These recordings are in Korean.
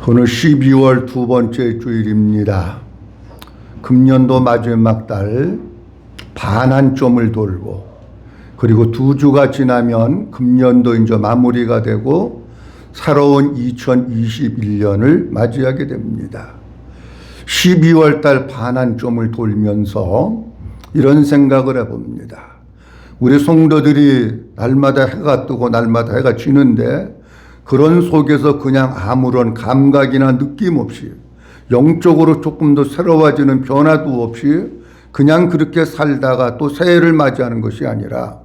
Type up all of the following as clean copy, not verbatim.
오늘 12월 두 번째 주일입니다. 금년도 마지막 달 반환점을 돌고 그리고 두 주가 지나면 금년도 이제 마무리가 되고 새로운 2021년을 맞이하게 됩니다. 12월 달 반환점을 돌면서 이런 생각을 해봅니다. 우리 성도들이 날마다 해가 뜨고 날마다 해가 지는데 그런 속에서 그냥 아무런 감각이나 느낌 없이 영적으로 조금 더 새로워지는 변화도 없이 그냥 그렇게 살다가 또 새해를 맞이하는 것이 아니라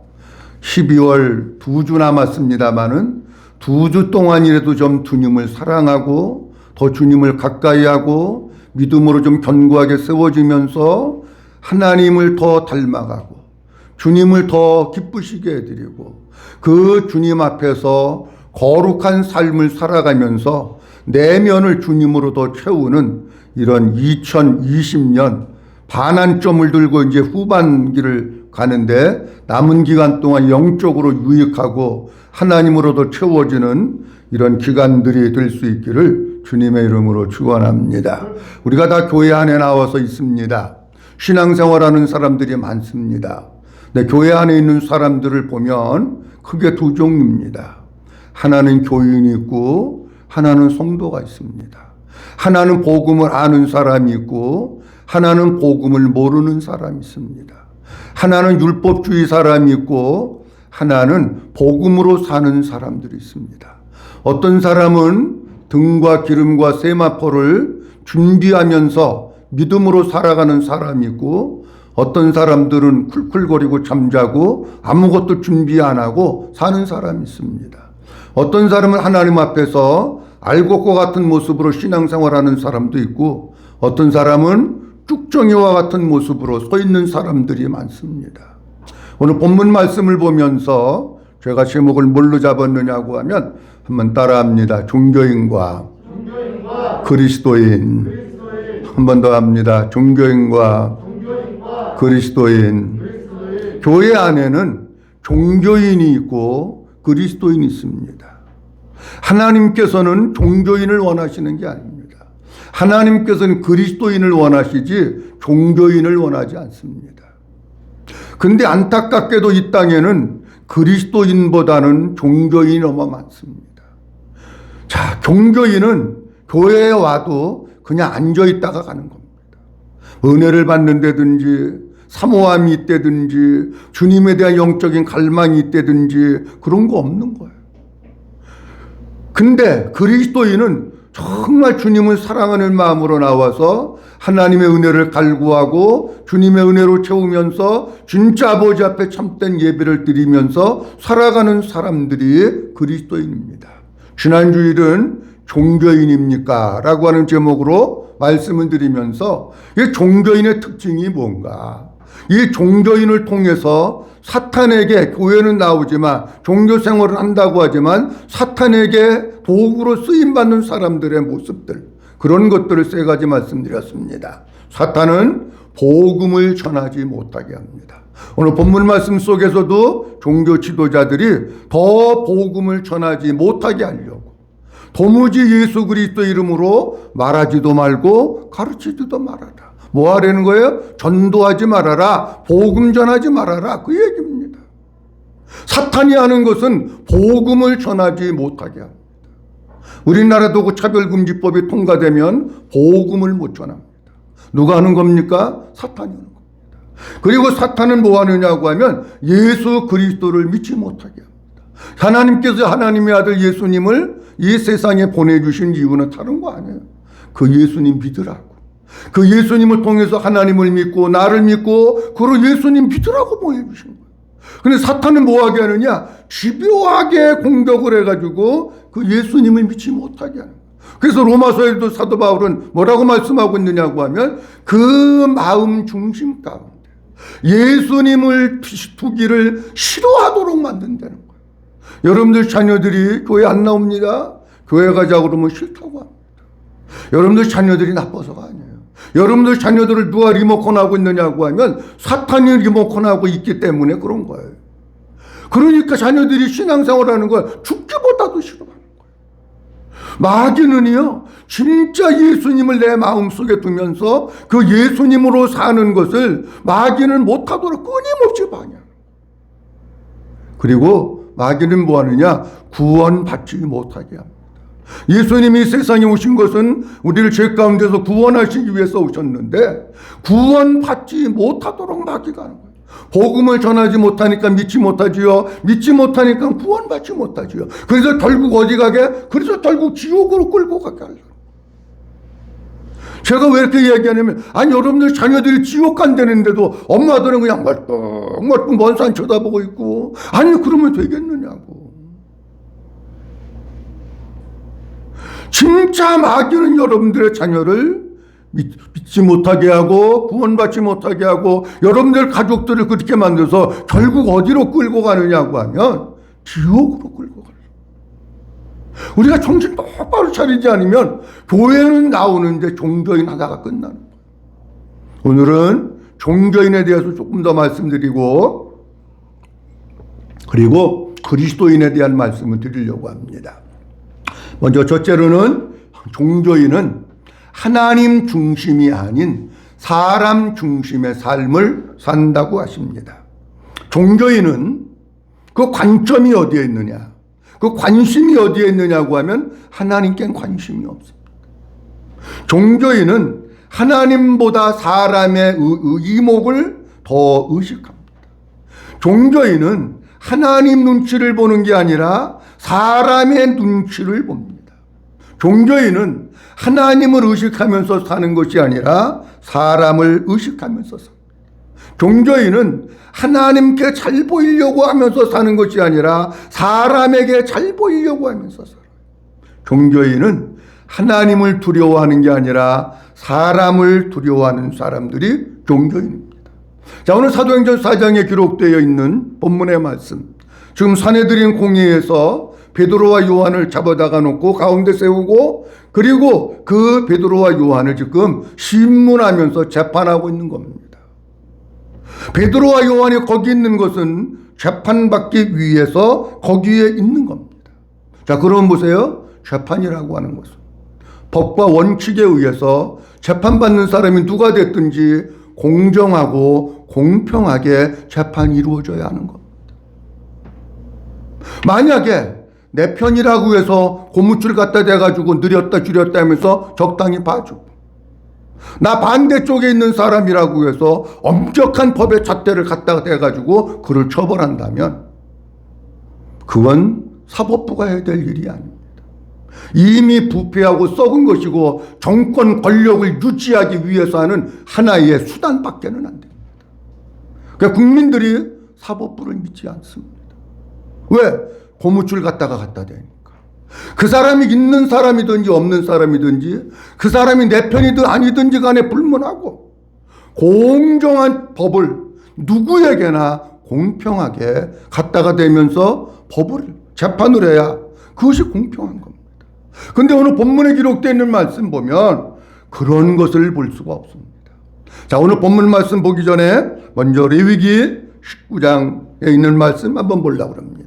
12월 두 주 남았습니다마는 두 주 동안이라도 좀 주님을 사랑하고 더 주님을 가까이 하고 믿음으로 좀 견고하게 세워지면서 하나님을 더 닮아가고 주님을 더 기쁘시게 해드리고 그 주님 앞에서 거룩한 삶을 살아가면서 내면을 주님으로 더 채우는 이런 2020년 반환점을 들고 이제 후반기를 가는데 남은 기간 동안 영적으로 유익하고 하나님으로 더 채워지는 이런 기간들이 될 수 있기를 주님의 이름으로 축원합니다. 우리가 다 교회 안에 나와서 있습니다. 신앙생활하는 사람들이 많습니다. 네, 교회 안에 있는 사람들을 보면 크게 두 종류입니다. 하나는 교인이 있고 하나는 성도가 있습니다. 하나는 복음을 아는 사람이 있고 하나는 복음을 모르는 사람이 있습니다. 하나는 율법주의 사람이 있고 하나는 복음으로 사는 사람들이 있습니다. 어떤 사람은 등과 기름과 세마포를 준비하면서 믿음으로 살아가는 사람이 있고 어떤 사람들은 쿨쿨거리고 잠자고 아무것도 준비 안 하고 사는 사람이 있습니다. 어떤 사람은 하나님 앞에서 알곡과 같은 모습으로 신앙생활하는 사람도 있고 어떤 사람은 쭉정이와 같은 모습으로 서 있는 사람들이 많습니다. 오늘 본문 말씀을 보면서 제가 제목을 뭘로 잡았느냐고 하면 한번 따라합니다. 종교인과 그리스도인. 한 번 더 합니다. 종교인과 그리스도인. 교회 안에는 종교인이 있고 그리스도인이 있습니다. 하나님께서는 종교인을 원하시는 게 아닙니다. 하나님께서는 그리스도인을 원하시지 종교인을 원하지 않습니다. 그런데 안타깝게도 이 땅에는 그리스도인보다는 종교인이 너무 많습니다. 자, 종교인은 교회에 와도 그냥 앉아있다가 가는 겁니다. 은혜를 받는다든지 사모함이 있다든지 주님에 대한 영적인 갈망이 있다든지 그런 거 없는 거예요. 근데 그리스도인은 정말 주님을 사랑하는 마음으로 나와서 하나님의 은혜를 갈구하고 주님의 은혜로 채우면서 진짜 아버지 앞에 참된 예배를 드리면서 살아가는 사람들이 그리스도인입니다. 지난 주일은 종교인입니까? 라고 하는 제목으로 말씀을 드리면서 이 종교인의 특징이 뭔가? 이 종교인을 통해서 사탄에게 교회는 나오지만 종교 생활을 한다고 하지만 사탄에게 도구로 쓰임받는 사람들의 모습들 그런 것들을 세 가지 말씀드렸습니다. 사탄은 복음을 전하지 못하게 합니다. 오늘 본문 말씀 속에서도 종교 지도자들이 더 복음을 전하지 못하게 하려고 도무지 예수 그리스도 이름으로 말하지도 말고 가르치지도 말아라. 뭐 하라는 거예요? 전도하지 말아라. 복음 전하지 말아라. 그 얘기입니다. 사탄이 하는 것은 복음을 전하지 못하게 합니다. 우리나라도 그 차별금지법이 통과되면 복음을 못 전합니다. 누가 하는 겁니까? 사탄이 하는 겁니다. 그리고 사탄은 뭐 하느냐고 하면 예수 그리스도를 믿지 못하게 합니다. 하나님께서 하나님의 아들 예수님을 이 세상에 보내주신 이유는 다른 거 아니에요. 그 예수님 믿으라고. 그 예수님을 통해서 하나님을 믿고 나를 믿고 그리고 예수님 믿으라고 보내주신 거예요. 근데 사탄은 뭐하게 하느냐? 집요하게 공격을 해가지고 그 예수님을 믿지 못하게 하는 거예요. 그래서 로마서에도 사도 바울은 뭐라고 말씀하고 있느냐고 하면 그 마음 중심 가운데 예수님을 두기를 싫어하도록 만든다는 거예요. 여러분들 자녀들이 교회 안 나옵니다. 교회 가자고 그러면 싫다고 합니다. 여러분들 자녀들이 나빠서가 아니에요. 여러분들 자녀들을 누가 리모컨하고 있느냐고 하면 사탄이 리모컨하고 있기 때문에 그런 거예요. 그러니까 자녀들이 신앙생활하는 걸 죽기보다도 싫어하는 거예요. 마귀는요, 진짜 예수님을 내 마음속에 두면서 그 예수님으로 사는 것을 마귀는 못하도록 끊임없이 방해하는. 그리고 마귀는 뭐 하느냐? 구원받지 못하게 합니다. 예수님이 세상에 오신 것은 우리를 죄 가운데서 구원하시기 위해서 오셨는데 구원받지 못하도록 마귀가 하는 거예요. 복음을 전하지 못하니까 믿지 못하지요. 믿지 못하니까 구원받지 못하지요. 그래서 결국 어디 가게? 그래서 결국 지옥으로 끌고 가게 하려고. 제가 왜 이렇게 얘기하냐면, 아니 여러분들 자녀들이 지옥 간다는데도 엄마들은 그냥 멀뚱멀뚱 먼 산 쳐다보고 있고, 아니 그러면 되겠느냐고. 진짜 마귀는 여러분들의 자녀를 믿지 못하게 하고 구원받지 못하게 하고 여러분들 가족들을 그렇게 만들어서 결국 어디로 끌고 가느냐고 하면 지옥으로 끌고 가요. 우리가 정신 똑바로 차리지 않으면 교회는 나오는데 종교인 하다가 끝나는 거예요. 오늘은 종교인에 대해서 조금 더 말씀드리고 그리고 그리스도인에 대한 말씀을 드리려고 합니다. 먼저 첫째로는 종교인은 하나님 중심이 아닌 사람 중심의 삶을 산다고 하십니다. 종교인은 그 관점이 어디에 있느냐, 그 관심이 어디에 있느냐고 하면 하나님께는 관심이 없습니다. 종교인은 하나님보다 사람의 이목을 더 의식합니다. 종교인은 하나님 눈치를 보는 게 아니라 사람의 눈치를 봅니다. 종교인은 하나님을 의식하면서 사는 것이 아니라 사람을 의식하면서 삽니다. 종교인은 하나님께 잘 보이려고 하면서 사는 것이 아니라 사람에게 잘 보이려고 하면서 살아요. 종교인은 하나님을 두려워하는 게 아니라 사람을 두려워하는 사람들이 종교인입니다. 자, 오늘 사도행전 4장에 기록되어 있는 본문의 말씀. 지금 사내들인 공회에서 베드로와 요한을 잡아다가 놓고 가운데 세우고 그리고 그 베드로와 요한을 지금 신문하면서 재판하고 있는 겁니다. 베드로와 요한이 거기 있는 것은 재판받기 위해서 거기에 있는 겁니다. 자, 그럼 보세요. 재판이라고 하는 것은 법과 원칙에 의해서 재판받는 사람이 누가 됐든지 공정하고 공평하게 재판이 이루어져야 하는 겁니다. 만약에 내 편이라고 해서 고무줄 갖다 대가지고 느렸다 줄였다 하면서 적당히 봐주고 나 반대쪽에 있는 사람이라고 해서 엄격한 법의 잣대를 갖다가 대가지고 그를 처벌한다면 그건 사법부가 해야 될 일이 아닙니다. 이미 부패하고 썩은 것이고 정권 권력을 유지하기 위해서 하는 하나의 수단밖에는 안 됩니다. 그러니까 국민들이 사법부를 믿지 않습니다. 왜? 고무줄 갖다 대니까. 그 사람이 있는 사람이든지 없는 사람이든지 그 사람이 내 편이든 아니든지 간에 불문하고 공정한 법을 누구에게나 공평하게 갖다가 대면서 법을 재판을 해야 그것이 공평한 겁니다. 근데 오늘 본문에 기록되어 있는 말씀 보면 그런 것을 볼 수가 없습니다. 자, 오늘 본문 말씀 보기 전에 먼저 레위기 19장에 있는 말씀 한번 보려고 합니다.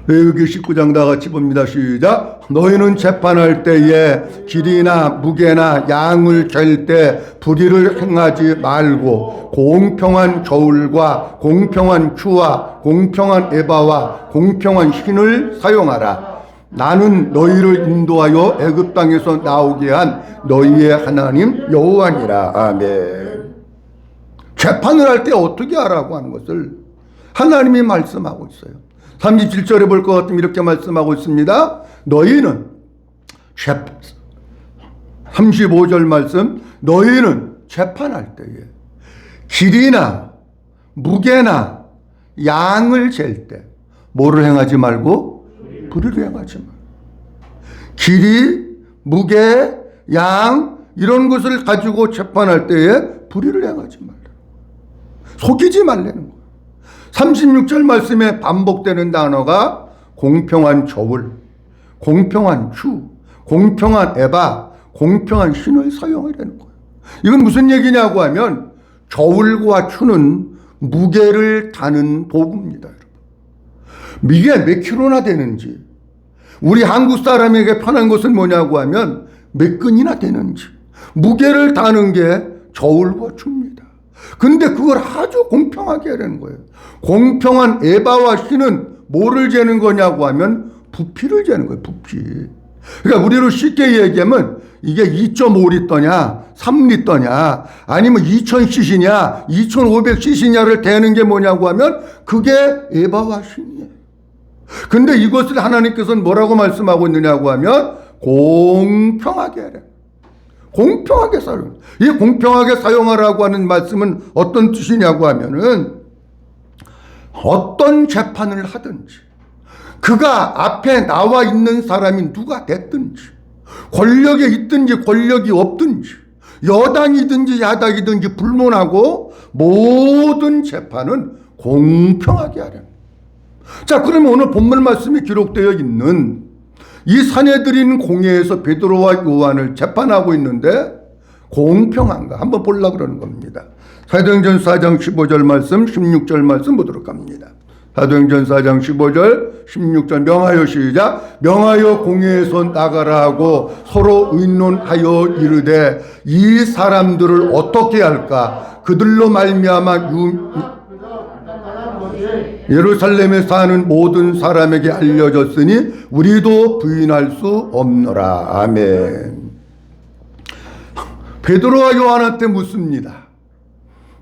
레위기 19장 다 같이 봅니다. 시작. 너희는 재판할 때에 길이나 무게나 양을 잴 때 불의를 행하지 말고 공평한 저울과 공평한 추와 공평한 에바와 공평한 흰을 사용하라. 나는 너희를 인도하여 애굽 땅에서 나오게 한 너희의 하나님 여호와니라. 아멘. 재판을 할 때 어떻게 하라고 하는 것을 하나님이 말씀하고 있어요. 37절에 볼 것 같으면 이렇게 말씀하고 있습니다. 너희는 35절 말씀, 너희는 재판할 때에 길이나 무게나 양을 잴 때 뭐를 행하지 말고 불의를 행하지 말고 길이, 무게, 양 이런 것을 가지고 재판할 때에 불의를 행하지 말라. 속이지 말라는 거예요. 36절 말씀에 반복되는 단어가 공평한 저울, 공평한 추, 공평한 에바, 공평한 흰을 사용하려는 거예요. 이건 무슨 얘기냐고 하면 저울과 추는 무게를 다는 도구입니다. 여러분. 이게 몇 킬로나 되는지 우리 한국 사람에게 편한 것은 뭐냐고 하면 몇 근이나 되는지 무게를 다는 게 저울과 줍니다. 근데 그걸 아주 공평하게 하려는 거예요. 공평한 에바와 신은 뭐를 재는 거냐고 하면 부피를 재는 거예요. 부피. 그러니까 우리로 쉽게 얘기하면 이게 2.5리터냐 3리터냐 아니면 2000cc냐 2500cc냐를 대는 게 뭐냐고 하면 그게 에바와 신이에요. 근데 이것을 하나님께서는 뭐라고 말씀하고 있느냐고 하면 공평하게 하라. 공평하게 사용. 이 공평하게 사용하라고 하는 말씀은 어떤 뜻이냐고 하면은 어떤 재판을 하든지 그가 앞에 나와 있는 사람이 누가 됐든지 권력에 있든지 권력이 없든지 여당이든지 야당이든지 불문하고 모든 재판은 공평하게 하라. 자, 그러면 오늘 본문 말씀이 기록되어 있는 이 사내들인 공회에서 베드로와 요한을 재판하고 있는데 공평한가 한번 보려고 그러는 겁니다. 사도행전 4장 15절 말씀 16절 말씀 보도록 합니다. 사도행전 4장 15절 16절 명하여 시작. 명하여 공회에서 나가라 하고 서로 의논하여 이르되 이 사람들을 어떻게 할까 그들로 말미암아 예루살렘에 사는 모든 사람에게 알려졌으니 우리도 부인할 수 없노라. 아멘. 베드로와 요한한테 묻습니다.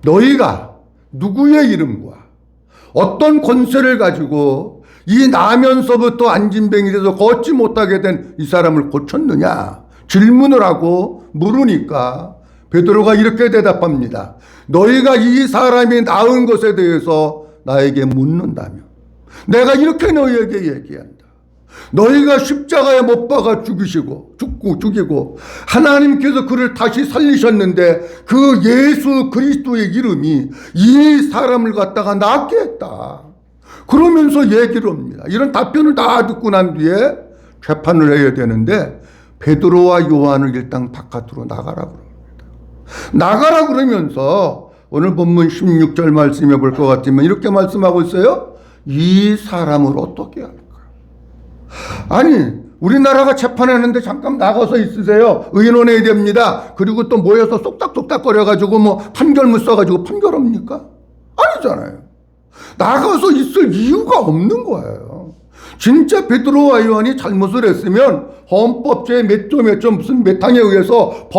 너희가 누구의 이름과 어떤 권세를 가지고 이 나면서부터 안진뱅이 돼서 걷지 못하게 된 이 사람을 고쳤느냐 질문을 하고 물으니까 베드로가 이렇게 대답합니다. 너희가 이 사람이 나은 것에 대해서 나에게 묻는다면 내가 이렇게 너희에게 얘기한다. 너희가 십자가에 못 박아 죽이고 하나님께서 그를 다시 살리셨는데 그 예수 그리스도의 이름이 이 사람을 갖다가 낫게 했다. 그러면서 얘기를 합니다. 이런 답변을 다 듣고 난 뒤에 재판을 해야 되는데 베드로와 요한을 일단 바깥으로 나가라 그럽니다. 나가라 그러면서 오늘 본문 16절 말씀해 볼 것 같으면 이렇게 말씀하고 있어요. 이 사람을 어떻게 할까? 아니 우리나라가 재판하는데 잠깐 나가서 있으세요. 의논해야 됩니다. 그리고 또 모여서 쏙닥쏙닥 거려가지고 뭐 판결문 써가지고 판결합니까? 아니잖아요. 나가서 있을 이유가 없는 거예요. 진짜 베드로와 요한이 잘못을 했으면 헌법제 몇 조 무슨 몇 항에 의해서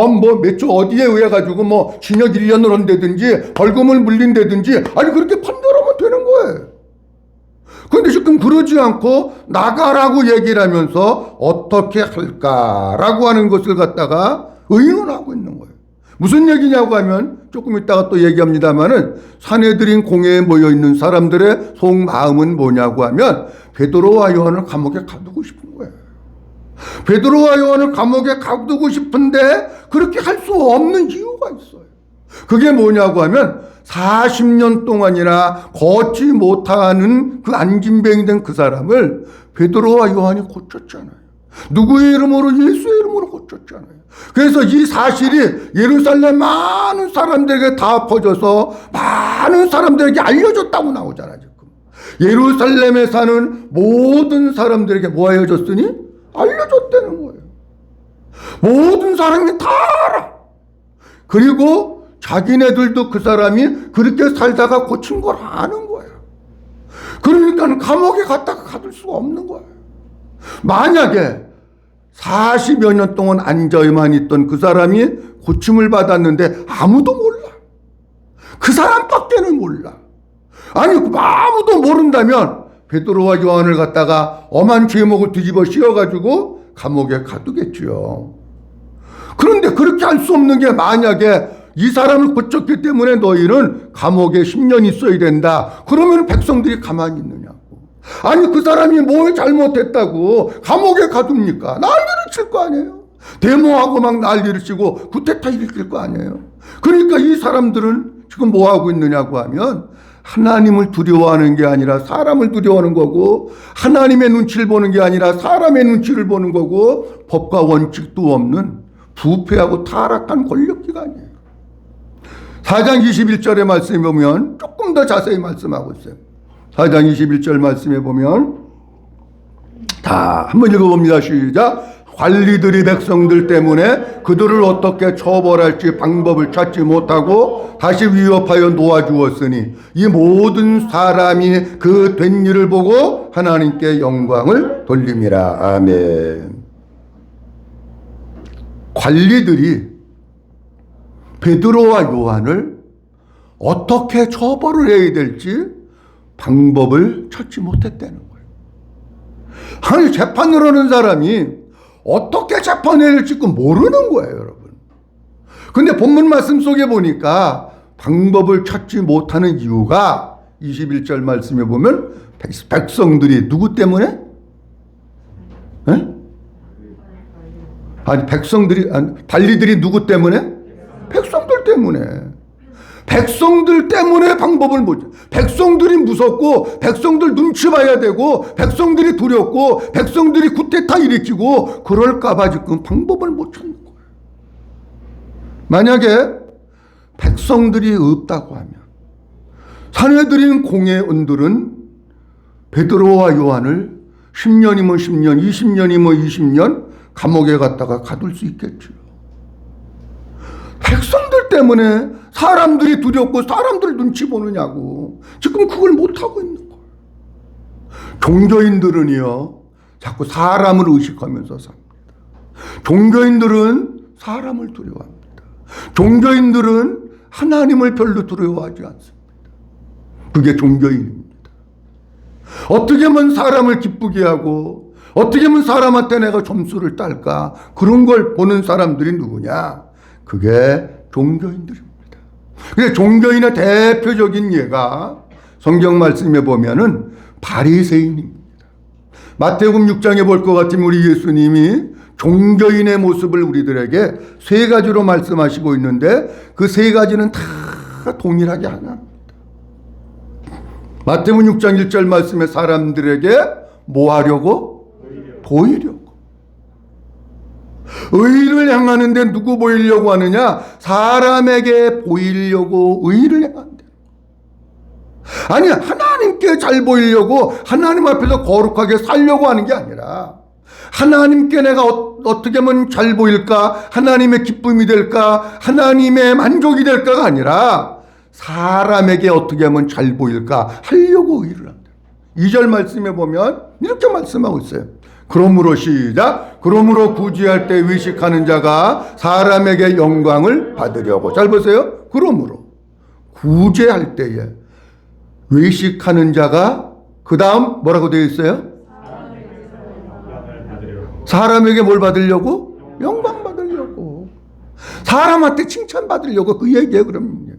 몇 조 어디에 의해 가지고 뭐 징역 1년을 한다든지 벌금을 물린다든지 아니 그렇게 판결하면 되는 거예요. 그런데 지금 그러지 않고 나가라고 얘기를 하면서 어떻게 할까라고 하는 것을 갖다가 의논하고 있는 거예요. 무슨 얘기냐고 하면 조금 이따가 또 얘기합니다마는 사내들인 공회에 모여 있는 사람들의 속마음은 뭐냐고 하면 베드로와 요한을 감옥에 가두고 싶은 거예요. 베드로와 요한을 감옥에 가두고 싶은데 그렇게 할 수 없는 이유가 있어요. 그게 뭐냐고 하면 40년 동안이나 걷지 못하는 그 안진뱅이 된 그 사람을 베드로와 요한이 고쳤잖아요. 누구의 이름으로? 예수의 이름으로 고쳤잖아요. 그래서 이 사실이 예루살렘 많은 사람들에게 다 퍼져서 많은 사람들에게 알려졌다고 나오잖아요. 지금 예루살렘에 사는 모든 사람들에게 뭐 알려졌으니? 알려졌다는 거예요. 모든 사람이 다 알아. 그리고 자기네들도 그 사람이 그렇게 살다가 고친 걸 아는 거예요. 그러니까 감옥에 갔다가 가둘 수가 없는 거예요. 만약에 40여 년 동안 앉아만 있던 그 사람이 고침을 받았는데 아무도 몰라. 그 사람밖에는 몰라. 아니 아무도 모른다면 베드로와 요한을 갖다가 엄한 죄목을 뒤집어 씌워가지고 감옥에 가두겠지요. 그런데 그렇게 할 수 없는 게 만약에 이 사람을 고쳤기 때문에 너희는 감옥에 10년 있어야 된다. 그러면 백성들이 가만히 있느냐고. 아니 그 사람이 뭘 잘못했다고 감옥에 가둡니까? 난리를 칠 거 아니에요. 데모하고 막 난리를 치고 구테타 일으킬 거 아니에요. 그러니까 이 사람들은 지금 뭐 하고 있느냐고 하면 하나님을 두려워하는 게 아니라 사람을 두려워하는 거고 하나님의 눈치를 보는 게 아니라 사람의 눈치를 보는 거고 법과 원칙도 없는 부패하고 타락한 권력기관이에요. 4장 21절의 말씀에 보면 조금 더 자세히 말씀하고 있어요. 4장 21절 말씀에 보면 다 한번 읽어봅니다. 시작. 관리들이 백성들 때문에 그들을 어떻게 처벌할지 방법을 찾지 못하고 다시 위협하여 놓아주었으니 이 모든 사람이 그 된 일을 보고 하나님께 영광을 돌림이라. 아멘. 관리들이 베드로와 요한을 어떻게 처벌을 해야 될지 방법을 찾지 못했다는 거예요. 아니, 재판을 하는 사람이 어떻게 재판해야 될지 모르는 거예요, 여러분. 근데 본문 말씀 속에 보니까 방법을 찾지 못하는 이유가 21절 말씀에 보면 백성들이 누구 때문에? 관리들이 누구 때문에? 백성들 때문에. 백성들 때문에 방법을 못. 백성들이 무섭고 백성들 눈치 봐야 되고 백성들이 두렵고 백성들이 쿠데타 일으키고 그럴까봐 지금 방법을 못 찾는 거예요. 만약에 백성들이 없다고 하면 사내들인 공회원들은 베드로와 요한을 10년이면 10년, 20년이면 20년 감옥에 갔다가 가둘 수 있겠죠. 백성들 때문에 사람들이 두렵고 사람들 눈치 보느냐고 지금 그걸 못하고 있는 거예요. 종교인들은요 자꾸 사람을 의식하면서 삽니다. 종교인들은 사람을 두려워합니다. 종교인들은 하나님을 별로 두려워하지 않습니다. 그게 종교인입니다. 어떻게 하면 사람을 기쁘게 하고 어떻게 하면 사람한테 내가 점수를 딸까, 그런 걸 보는 사람들이 누구냐? 그게 종교인들입니다. 근데 종교인의 대표적인 예가 성경 말씀에 보면은 바리새인입니다. 마태복음 6장에 볼 것 같으면 우리 예수님이 종교인의 모습을 우리들에게 세 가지로 말씀하시고 있는데 그 세 가지는 다 동일하게 하나입니다. 마태복음 6장 1절 말씀에 사람들에게 뭐 하려고? 보이려고. 의를 행하는데 누구 보이려고 하느냐? 사람에게 보이려고 의를 행한다. 아니, 하나님께 잘 보이려고 하나님 앞에서 거룩하게 살려고 하는 게 아니라 하나님께 내가 어떻게 하면 잘 보일까? 하나님의 기쁨이 될까? 하나님의 만족이 될까가 아니라 사람에게 어떻게 하면 잘 보일까? 하려고 의를 한다. 2절 말씀에 보면 이렇게 말씀하고 있어요. 그러므로 시작. 그러므로 구제할 때 의식하는 자가 사람에게 영광을 받으려고. 잘 보세요. 그러므로 구제할 때에 의식하는 자가 그 다음 뭐라고 되어 있어요? 사람에게 뭘 받으려고? 영광 받으려고. 사람한테 칭찬 받으려고 그 얘기예요. 그러면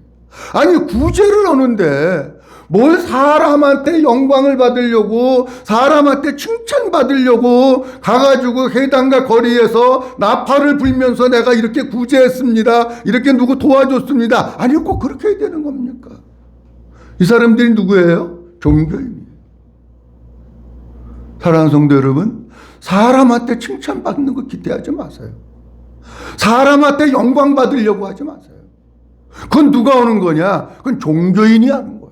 아니, 구제를 하는데 뭘 사람한테 영광을 받으려고, 사람한테 칭찬 받으려고 가가지고 회당과 거리에서 나팔을 불면서 내가 이렇게 구제했습니다, 이렇게 누구 도와줬습니다. 아니, 꼭 그렇게 해야 되는 겁니까? 이 사람들이 누구예요? 종교인이에요. 사랑하는 성도 여러분, 사람한테 칭찬 받는 거 기대하지 마세요. 사람한테 영광 받으려고 하지 마세요. 그건 누가 하는 거냐? 그건 종교인이 하는 거예요.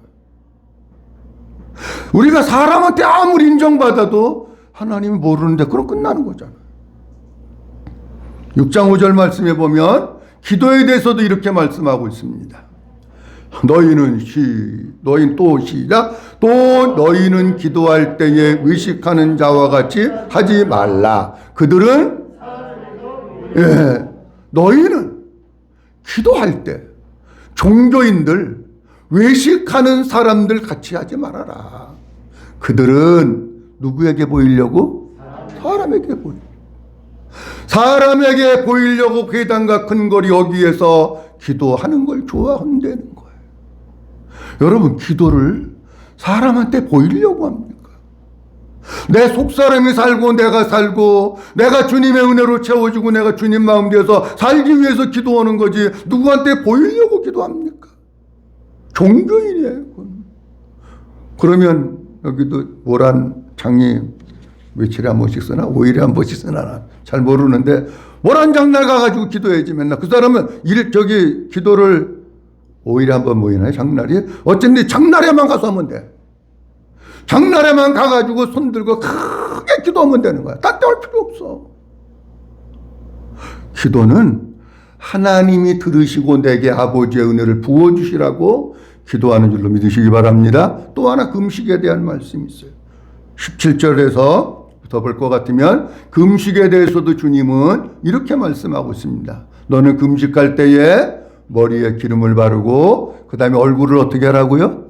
우리가 사람한테 아무리 인정받아도 하나님이 모르는데 그럼 끝나는 거잖아요. 6장 5절 말씀에 보면 기도에 대해서도 이렇게 말씀하고 있습니다. 너희는 또 시작. 또 너희는 기도할 때에 의식하는 자와 같이 하지 말라. 그들은 너희는 기도할 때 종교인들, 외식하는 사람들 같이 하지 말아라. 그들은 누구에게 보이려고? 사람에게 보이려고. 사람에게 보이려고 회당과 큰 거리 여기에서 기도하는 걸 좋아한다는 거예요. 여러분, 기도를 사람한테 보이려고 합니까? 내 속사람이 살고 내가 살고 내가 주님의 은혜로 채워지고 내가 주님 마음 되어서 살기 위해서 기도하는 거지 누구한테 보이려고 기도합니까? 종교인이에요. 그러면 여기도 모란 장이 며칠에 한 번씩 쓰나 5일에 한 번씩 쓰나 잘 모르는데 모란 장날 가가지고 기도해야지 맨날. 그 사람은 기도를 5일에 한 번 모이나요? 장날이? 어쩐지 장날에만 가서 하면 돼. 장날에만 가가지고 손 들고 크게 기도하면 되는 거야. 딴 데 할 필요 없어. 기도는 하나님이 들으시고 내게 아버지의 은혜를 부어주시라고 기도하는 줄로 믿으시기 바랍니다. 또 하나 금식에 대한 말씀이 있어요. 17절에서 더 볼 것 같으면 금식에 대해서도 주님은 이렇게 말씀하고 있습니다. 너는 금식할 때에 머리에 기름을 바르고 그 다음에 얼굴을 어떻게 하라고요?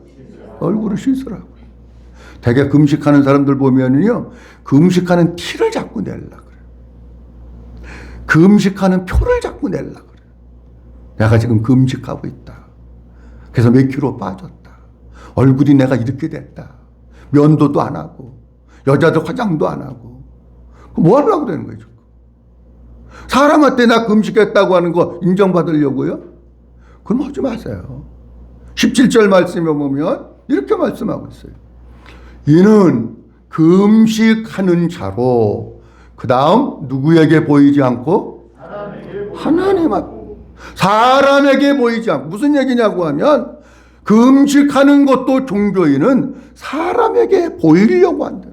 얼굴을 씻으라고요. 되게 금식하는 사람들 보면은요, 금식하는 티를 자꾸 내려고 그래요. 금식하는 표를 자꾸 내려고 그래요. 내가 지금 금식하고 있다. 그래서 몇 킬로 빠졌다. 얼굴이 내가 이렇게 됐다. 면도도 안 하고 여자들 화장도 안 하고 뭐 하려고 그러는 거예요? 사람한테 나 금식했다고 하는 거 인정받으려고요? 그럼 하지 마세요. 17절 말씀에 보면 이렇게 말씀하고 있어요. 이는 금식하는 자로 그 다음 누구에게 보이지 않고 하나님 앞 사람에게 보이지 않고 무슨 얘기냐고 하면 금식하는 것도 종교인은 사람에게 보이려고 한다.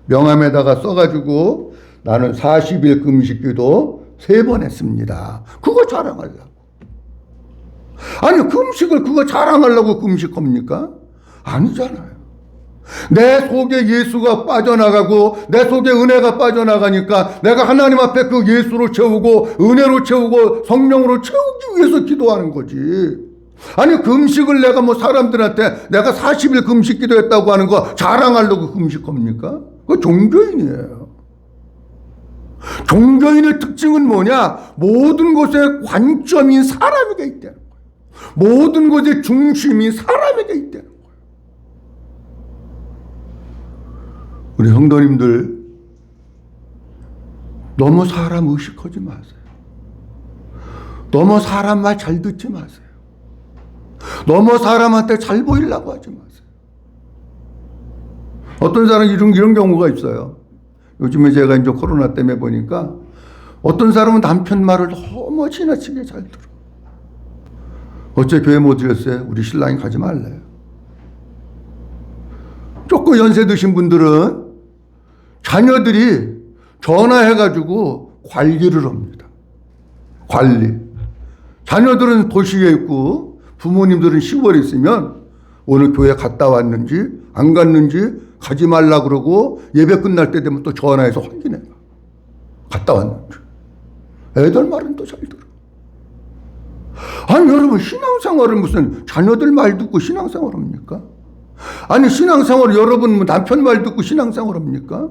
명함에다가 써가지고 나는 40일 금식기도 3번 했습니다. 그거 자랑하려고. 아니 금식을 그거 자랑하려고 금식합니까? 아니잖아요. 내 속에 예수가 빠져나가고 내 속에 은혜가 빠져나가니까 내가 하나님 앞에 그 예수로 채우고 은혜로 채우고 성령으로 채우기 위해서 기도하는 거지. 아니 금식을 내가 뭐 사람들한테 내가 40일 금식 기도했다고 하는 거 자랑하려고 금식합니까? 그거 종교인이에요. 종교인의 특징은 뭐냐? 모든 것의 관점이 사람에게 있다는 거예요. 모든 것의 중심이 사람에게 있다는 거예요. 우리 성도님들 너무 사람 의식하지 마세요. 너무 사람 말 잘 듣지 마세요. 너무 사람한테 잘 보이려고 하지 마세요. 어떤 사람이 이런 경우가 있어요. 요즘에 제가 이제 코로나 때문에 보니까 어떤 사람은 남편 말을 너무 지나치게 잘 들어. 어째 교회 못 드렸어요? 우리 신랑이 가지 말래요. 조금 연세 드신 분들은 자녀들이 전화해가지고 관리를 합니다. 관리. 자녀들은 도시에 있고 부모님들은 시골에 있으면 오늘 교회 갔다 왔는지 안 갔는지 가지 말라 그러고 예배 끝날 때 되면 또 전화해서 확인해. 갔다 왔는지. 애들 말은 또 잘 들어. 아니 여러분 신앙생활을 무슨 자녀들 말 듣고 신앙생활 합니까? 아니 신앙생활 여러분 남편 말 듣고 신앙생활 합니까?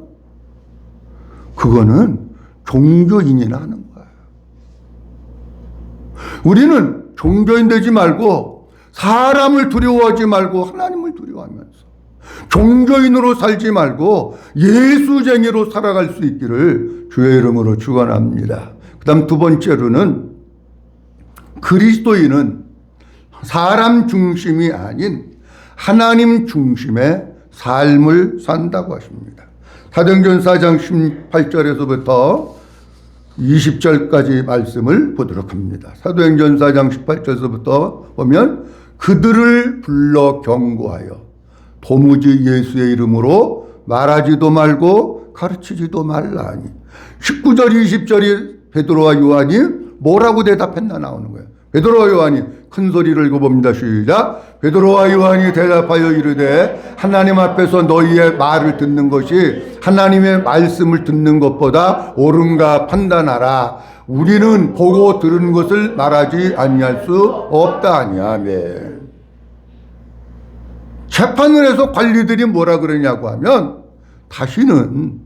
그거는 종교인이나 하는 거예요. 우리는 종교인 되지 말고 사람을 두려워하지 말고 하나님을 두려워하면서 종교인으로 살지 말고 예수쟁이로 살아갈 수 있기를 주의 이름으로 축원합니다. 그 다음 두 번째로는 그리스도인은 사람 중심이 아닌 하나님 중심의 삶을 산다고 하십니다. 사도행전 4장 18절에서부터 20절까지 말씀을 보도록 합니다. 사도행전 4장 18절에서부터 보면 그들을 불러 경고하여 도무지 예수의 이름으로 말하지도 말고 가르치지도 말라 하니 19절 20절이 베드로와 요한이 뭐라고 대답했나 나오는 거예요. 베드로와 요한이 큰 소리를 읽어봅니다. 시작. 베드로와 요한이 대답하여 이르되 하나님 앞에서 너희의 말을 듣는 것이 하나님의 말씀을 듣는 것보다 옳은가 판단하라. 우리는 보고 들은 것을 말하지 아니할 수 없다 아니하며. 재판을 해서 관리들이 뭐라 그러냐고 하면 다시는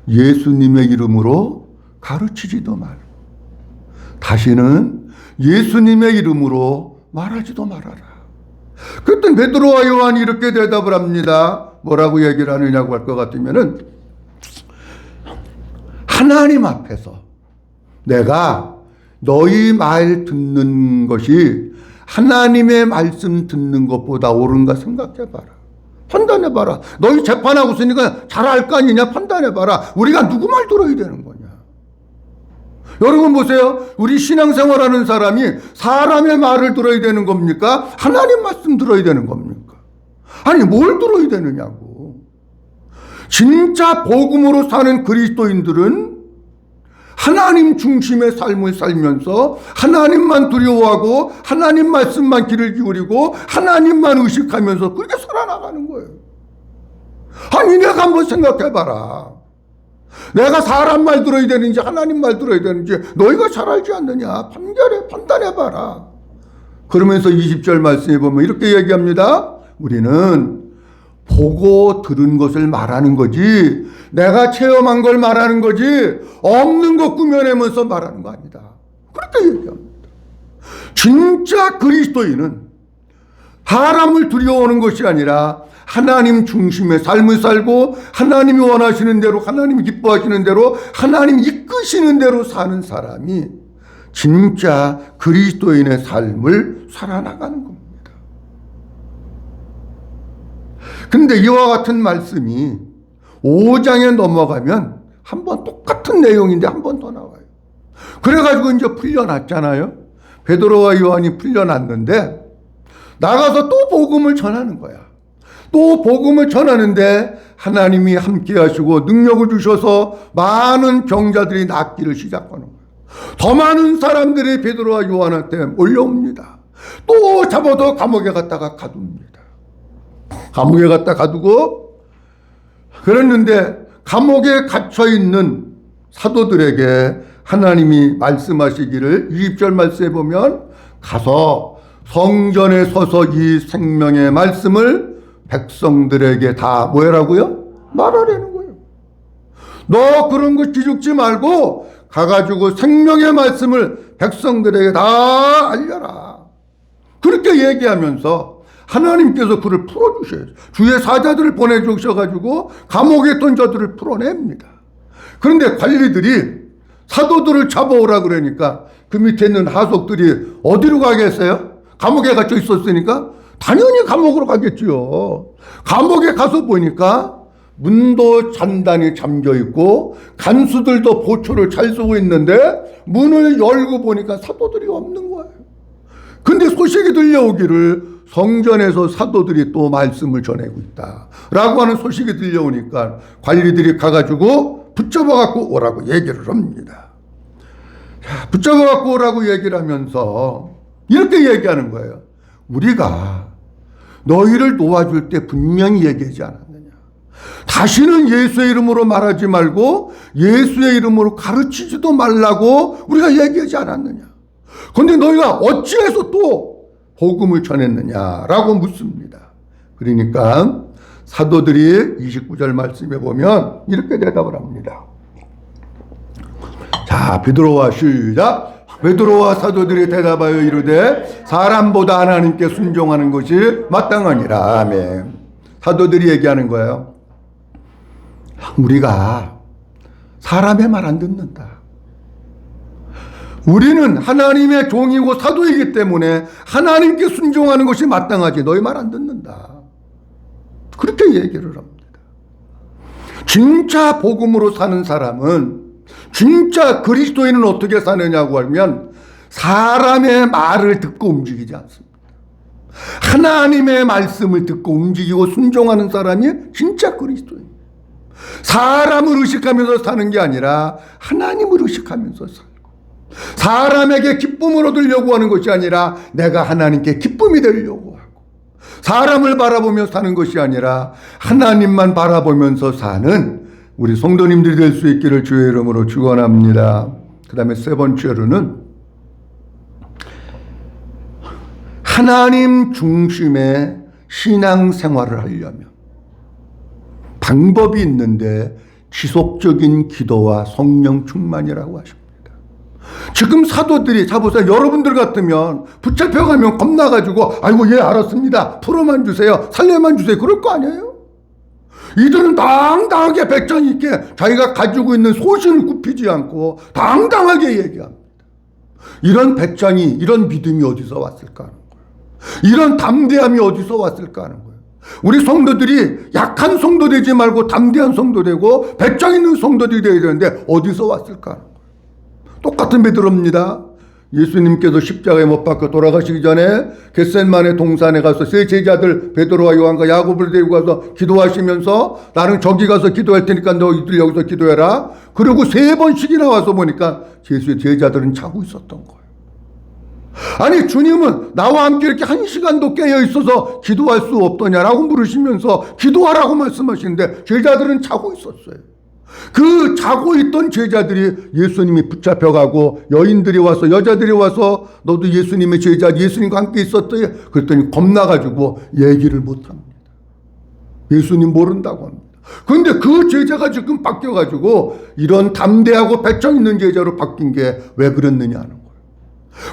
예수님의 이름으로 가르치지도 말고 다시는 예수님의 이름으로 말하지도 말아라. 그때 베드로와 요한이 이렇게 대답을 합니다. 뭐라고 얘기를 하느냐고 할 것 같으면은 하나님 앞에서 내가 너희 말 듣는 것이 하나님의 말씀 듣는 것보다 옳은가 생각해봐라. 판단해봐라. 너희 재판하고 있으니까 잘 알 거 아니냐. 판단해봐라. 우리가 누구 말 들어야 되는 거냐. 여러분 보세요. 우리 신앙생활하는 사람이 사람의 말을 들어야 되는 겁니까? 하나님 말씀 들어야 되는 겁니까? 아니 뭘 들어야 되느냐고. 진짜 복음으로 사는 그리스도인들은 하나님 중심의 삶을 살면서 하나님만 두려워하고 하나님 말씀만 귀를 기울이고 하나님만 의식하면서 그렇게 살아나가는 거예요. 아니 내가 한번 생각해봐라. 내가 사람 말 들어야 되는지 하나님 말 들어야 되는지 너희가 잘 알지 않느냐. 판단해봐라. 그러면서 20절 말씀에 보면 이렇게 얘기합니다. 우리는 보고 들은 것을 말하는 거지 내가 체험한 걸 말하는 거지 없는 것 꾸며내면서 말하는 거 아니다. 그렇게 얘기합니다. 진짜 그리스도인은 사람을 두려워하는 것이 아니라 하나님 중심의 삶을 살고 하나님이 원하시는 대로 하나님이 기뻐하시는 대로 하나님이 이끄시는 대로 사는 사람이 진짜 그리스도인의 삶을 살아나가는 겁니다. 근데 이와 같은 말씀이 5장에 넘어가면 한번 똑같은 내용인데 한 번 더 나와요. 그래가지고 이제 풀려났잖아요. 베드로와 요한이 풀려났는데 나가서 또 복음을 전하는 거야. 또 복음을 전하는데 하나님이 함께 하시고 능력을 주셔서 많은 병자들이 낫기를 시작하는 거예요. 더 많은 사람들이 베드로와 요한한테 몰려옵니다. 또 잡아도 감옥에 갔다가 가둡니다. 감옥에 갖다 가두고 그랬는데 감옥에 갇혀있는 사도들에게 하나님이 말씀하시기를 20절 말씀에 보면 가서 성전에 서서 이 생명의 말씀을 백성들에게 다 뭐라고요? 말하라는 거예요. 너 그런 거 기죽지 말고 가가지고 생명의 말씀을 백성들에게 다 알려라. 그렇게 얘기하면서 하나님께서 그를 풀어주셔야죠. 주의 사자들을 보내주셔가지고 감옥에 있던 자들을 풀어냅니다. 그런데 관리들이 사도들을 잡아오라 그러니까 그 밑에 있는 하속들이 어디로 가겠어요? 감옥에 갇혀 있었으니까 당연히 감옥으로 가겠지요. 감옥에 가서 보니까 문도 단단히 잠겨 있고 간수들도 보초를 잘 쓰고 있는데 문을 열고 보니까 사도들이 없는 거예요. 근데 소식이 들려오기를 성전에서 사도들이 또 말씀을 전하고 있다 라고 하는 소식이 들려오니까 관리들이 가가지고 붙잡아갖고 오라고 얘기를 합니다. 자, 붙잡아갖고 오라고 얘기를 하면서 이렇게 얘기하는 거예요. 우리가 너희를 놓아줄 때 분명히 얘기하지 않았느냐. 다시는 예수의 이름으로 말하지 말고 예수의 이름으로 가르치지도 말라고 우리가 얘기하지 않았느냐. 그런데 너희가 어찌해서 또 복음을 전했느냐라고 묻습니다. 그러니까 사도들이 29절 말씀에 보면 이렇게 대답을 합니다. 자, 베드로와 시작. 베드로와 사도들이 대답하여 이르되 사람보다 하나님께 순종하는 것이 마땅하니라. 아멘. 사도들이 얘기하는 거예요. 우리가 사람의 말 안 듣는다. 우리는 하나님의 종이고 사도이기 때문에 하나님께 순종하는 것이 마땅하지 너희 말 안 듣는다. 그렇게 얘기를 합니다. 진짜 복음으로 사는 사람은 진짜 그리스도인은 어떻게 사느냐고 하면 사람의 말을 듣고 움직이지 않습니다. 하나님의 말씀을 듣고 움직이고 순종하는 사람이 진짜 그리스도인. 사람을 의식하면서 사는 게 아니라 하나님을 의식하면서 살고 사람에게 기쁨을 얻으려고 하는 것이 아니라 내가 하나님께 기쁨이 되려고 하고 사람을 바라보며 사는 것이 아니라 하나님만 바라보면서 사는 우리 성도님들이 될 수 있기를 주의 이름으로 축원합니다. 그 다음에 세 번째로는 하나님 중심의 신앙생활을 하려면 방법이 있는데 지속적인 기도와 성령 충만이라고 하십니다. 지금 사도들이 자보세요. 여러분들 같으면 붙잡혀가면 겁나가지고 아이고 예 알았습니다. 풀어만 주세요. 살려만 주세요. 그럴 거 아니에요? 이들은 당당하게 배짱 있게 자기가 가지고 있는 소신을 굽히지 않고 당당하게 얘기합니다. 이런 배짱이 이런 믿음이 어디서 왔을까 하는 거예요. 이런 담대함이 어디서 왔을까 하는 거예요. 우리 성도들이 약한 성도 되지 말고 담대한 성도 되고 배짱 있는 성도들이 되어야 되는데 어디서 왔을까 하는 거예요. 똑같은 베드로입니다. 예수님께서 십자가에 못 박혀 돌아가시기 전에 겟셋마네 동산에 가서 세 제자들 베드로와 요한과 야고보를 데리고 가서 기도하시면서 나는 저기 가서 기도할 테니까 너희들 여기서 기도해라. 그리고 3번씩이나 와서 보니까 예수의 제자들은 자고 있었던 거예요. 아니 주님은 나와 함께 이렇게 1시간도 깨어 있어서 기도할 수 없더냐라고 물으시면서 기도하라고 말씀하시는데 제자들은 자고 있었어요. 그 자고 있던 제자들이 예수님이 붙잡혀가고 여인들이 와서 여자들이 와서 너도 예수님의 제자 예수님과 함께 있었더니 그랬더니 겁나가지고 얘기를 못합니다. 예수님 모른다고 합니다. 그런데 그 제자가 지금 바뀌어가지고 이런 담대하고 배짱 있는 제자로 바뀐 게 왜 그랬느냐 하는 거예요.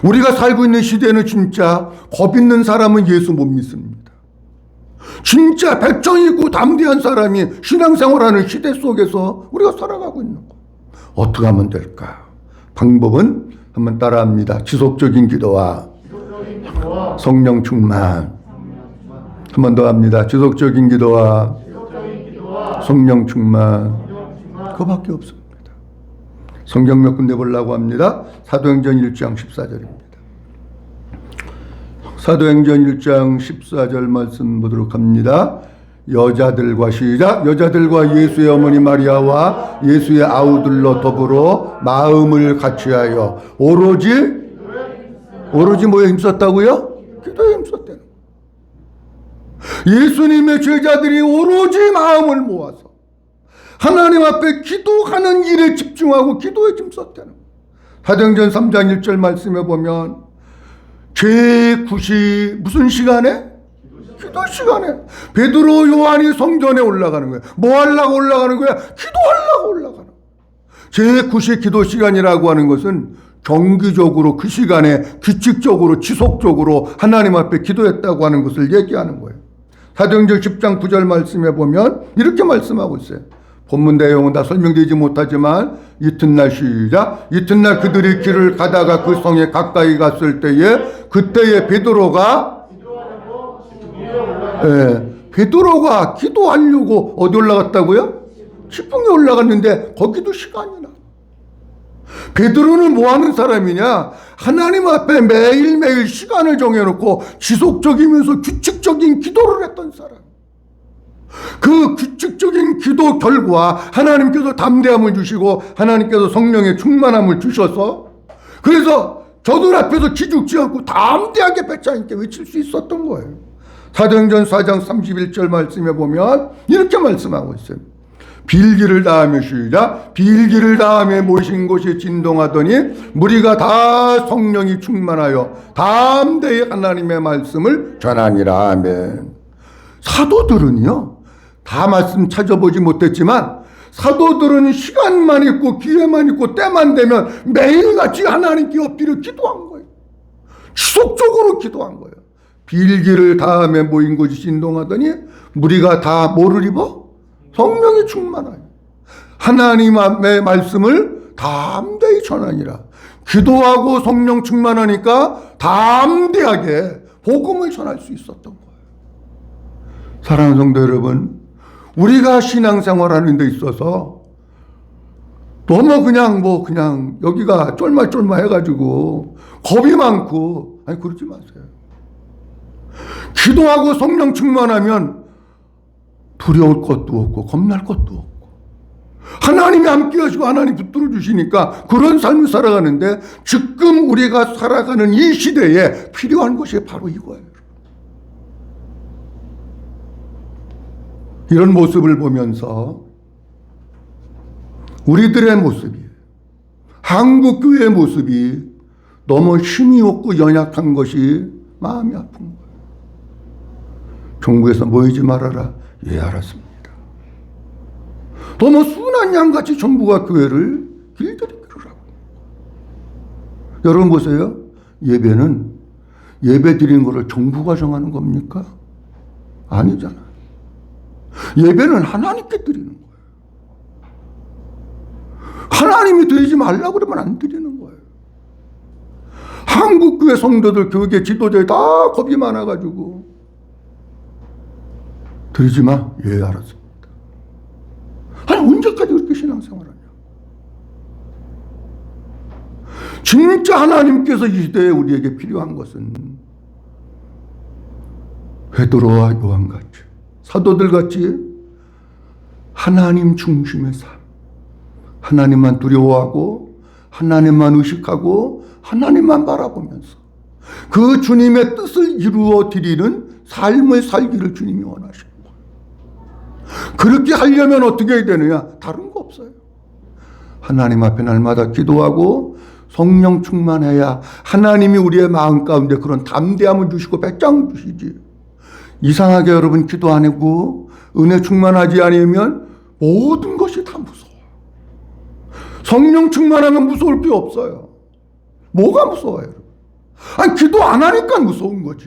우리가 살고 있는 시대는 진짜 겁 있는 사람은 예수 못 믿습니다. 진짜 배짱 있고 담대한 사람이 신앙생활하는 시대 속에서 우리가 살아가고 있는 거. 어떻게 하면 될까? 방법은 한번 따라합니다. 지속적인 기도와 성령 충만. 한 번 더 합니다. 지속적인 기도와 성령 충만. 그거밖에 없습니다. 성경 몇 군데 보려고 합니다. 사도행전 1장 14절입니다. 사도행전 1장 14절 말씀 보도록 합니다. 여자들과 시작. 여자들과 예수의 어머니 마리아와 예수의 아우들로 더불어 마음을 같이하여 오로지 뭐에 힘썼다고요? 기도에 힘썼대요. 예수님의 제자들이 오로지 마음을 모아서 하나님 앞에 기도하는 일에 집중하고 기도에 힘썼다는 거예요. 사도행전 3장 1절 말씀에 보면 제9시 무슨 시간에? 기도 시간에 베드로 요한이 성전에 올라가는 거예요. 뭐 하려고 올라가는 거야? 기도하려고 올라가는 거예요. 제9시 기도 시간이라고 하는 것은 정기적으로 그 시간에 규칙적으로 지속적으로 하나님 앞에 기도했다고 하는 것을 얘기하는 거예요. 사도행전 10장 9절 말씀에 보면 이렇게 말씀하고 있어요. 본문 내용은 다 설명되지 못하지만 이튿날 시작. 이튿날 그들이 길을 가다가 그 성에 가까이 갔을 때에 그때에 베드로가 베드로가 기도하려고 어디 올라갔다고요? 지붕에 올라갔는데 거기도 시간이 나. 베드로는 뭐 하는 사람이냐? 하나님 앞에 매일매일 시간을 정해놓고 지속적이면서 규칙적인 기도를 했던 사람. 그 규칙적인 기도 결과 하나님께서 담대함을 주시고 하나님께서 성령의 충만함을 주셔서 그래서 저들 앞에서 기죽지 않고 담대하게 배짱 있게 외칠 수 있었던 거예요. 사도행전 4장 31절 말씀에 보면 이렇게 말씀하고 있어요. 빌기를 다하며 시작. 빌기를 다하며 모신 곳이 진동하더니 무리가 다 성령이 충만하여 담대히 하나님의 말씀을 전하니라. 아멘. 사도들은요 다 말씀 찾아보지 못했지만 사도들은 시간만 있고 기회만 있고 때만 되면 매일같이 하나님께 엎드려 기도한 거예요. 지속적으로 기도한 거예요. 빌기를 다하며 모인 곳이 진동하더니 무리가 다 뭐를 입어? 성령이 충만하여 하나님의 말씀을 담대히 전하니라. 기도하고 성령 충만하니까 담대하게 복음을 전할 수 있었던 거예요. 사랑하는 성도 여러분, 우리가 신앙생활하는 데 있어서 너무 그냥 여기가 쫄말쫄말 해가지고 겁이 많고 아니 그러지 마세요. 기도하고 성령 충만하면 두려울 것도 없고 겁날 것도 없고 하나님이 함께 하시고 하나님 붙들어 주시니까 그런 삶을 살아가는데 지금 우리가 살아가는 이 시대에 필요한 것이 바로 이거예요. 이런 모습을 보면서 우리들의 모습이 한국 교회의 모습이 너무 힘이 없고 연약한 것이 마음이 아픈 거예요. 종부에서 모이지 말아라. 예, 알았습니다. 너무 순한 양같이 정부가 교회를 길들이 끌으라고. 여러분 보세요. 예배는 예배 드리는 것을 정부가 정하는 겁니까? 아니잖아요. 예배는 하나님께 드리는 거예요. 하나님이 드리지 말라고 그러면 안 드리는 거예요. 한국교회 성도들 교회 지도자에 다 겁이 많아가지고 드리지 마. 예, 알았습니다. 아니 언제까지 그렇게 신앙생활하냐. 진짜 하나님께서 이 시대에 우리에게 필요한 것은 베드로와 요한같이, 사도들같이 하나님 중심의 삶, 하나님만 두려워하고 하나님만 의식하고 하나님만 바라보면서 그 주님의 뜻을 이루어 드리는 삶을 살기를 주님이 원하십니다. 그렇게 하려면 어떻게 해야 되느냐? 다른 거 없어요. 하나님 앞에 날마다 기도하고 성령 충만해야 하나님이 우리의 마음 가운데 그런 담대함을 주시고 배짱 주시지. 이상하게 여러분 기도 안 하고 은혜 충만하지 않으면 모든 것이 다 무서워. 성령 충만하면 무서울 게 없어요. 뭐가 무서워요? 아니 기도 안 하니까 무서운 거지.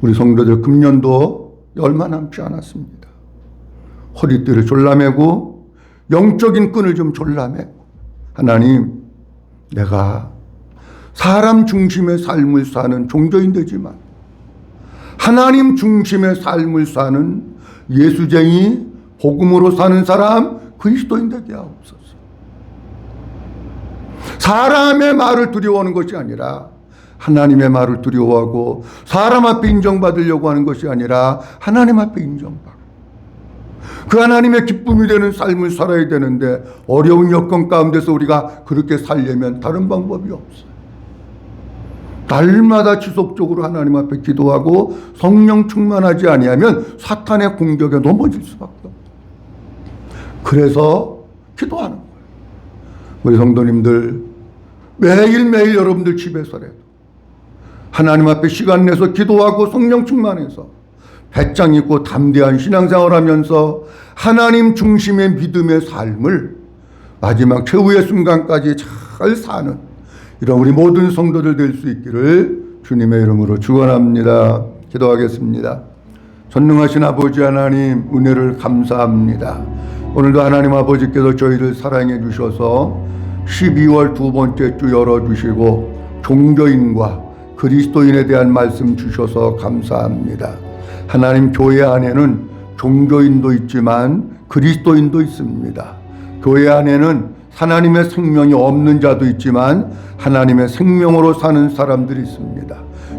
우리 성도들 금년도 얼마 남지 않았습니다. 허리띠를 졸라매고 영적인 끈을 좀 졸라매고, 하나님, 내가 사람 중심의 삶을 사는 종교인 되지만 하나님 중심의 삶을 사는 예수쟁이, 복음으로 사는 사람, 그리스도인 되게 하옵소서. 사람의 말을 두려워하는 것이 아니라 하나님의 말을 두려워하고, 사람 앞에 인정받으려고 하는 것이 아니라 하나님 앞에 인정받고 그 하나님의 기쁨이 되는 삶을 살아야 되는데, 어려운 여건 가운데서 우리가 그렇게 살려면 다른 방법이 없어요. 날마다 지속적으로 하나님 앞에 기도하고 성령 충만하지 아니하면 사탄의 공격에 넘어질 수밖에 없어요. 그래서 기도하는 거예요. 우리 성도님들 매일매일 여러분들 집에서라도 하나님 앞에 시간 내서 기도하고 성령 충만해서 배짱 있고 담대한 신앙생활 하면서 하나님 중심의 믿음의 삶을 마지막 최후의 순간까지 잘 사는 이런 우리 모든 성도들 될 수 있기를 주님의 이름으로 축원합니다. 기도하겠습니다. 전능하신 아버지 하나님, 은혜를 감사합니다. 오늘도 하나님 아버지께서 저희를 사랑해 주셔서 12월 두 번째 주 열어주시고 종교인과 그리스도인에 대한 말씀 주셔서 감사합니다. 하나님, 교회 안에는 종교인도 있지만 그리스도인도 있습니다. 교회 안에는 하나님의 생명이 없는 자도 있지만 하나님의 생명으로 사는 사람들이 있습니다.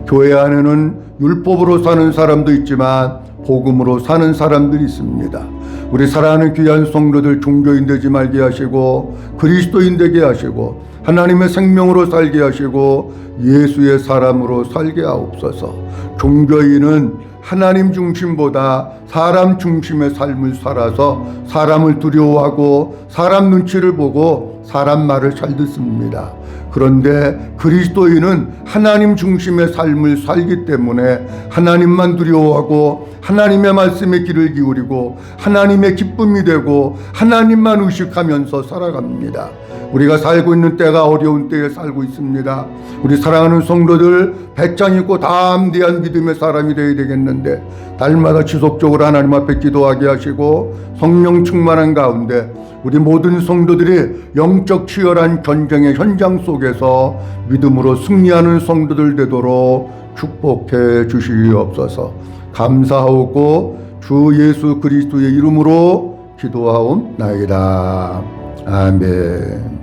교회 안에는 율법으로 사는 사람도 있지만 복음으로 사는 사람들이 있습니다. 우리 사랑하는 귀한 성도들 종교인 되지 말게 하시고 그리스도인 되게 하시고 하나님의 생명으로 살게 하시고 예수의 사람으로 살게 하옵소서. 종교인은 하나님 중심보다 사람 중심의 삶을 살아서 사람을 두려워하고 사람 눈치를 보고 사람 말을 잘 듣습니다. 그런데 그리스도인은 하나님 중심의 삶을 살기 때문에 하나님만 두려워하고 하나님의 말씀에 귀를 기울이고 하나님의 기쁨이 되고 하나님만 의식하면서 살아갑니다. 우리가 살고 있는 때가 어려운 때에 살고 있습니다. 우리 사랑하는 성도들 배짱 있고 담대한 믿음의 사람이 되어야 되겠는데, 날마다 지속적으로 하나님 앞에 기도하게 하시고 성령 충만한 가운데 우리 모든 성도들이 영적 치열한 전쟁의 현장 속에서 믿음으로 승리하는 성도들 되도록 축복해 주시옵소서. 감사하고 주 예수 그리스도의 이름으로 기도하옵나이다. 아멘.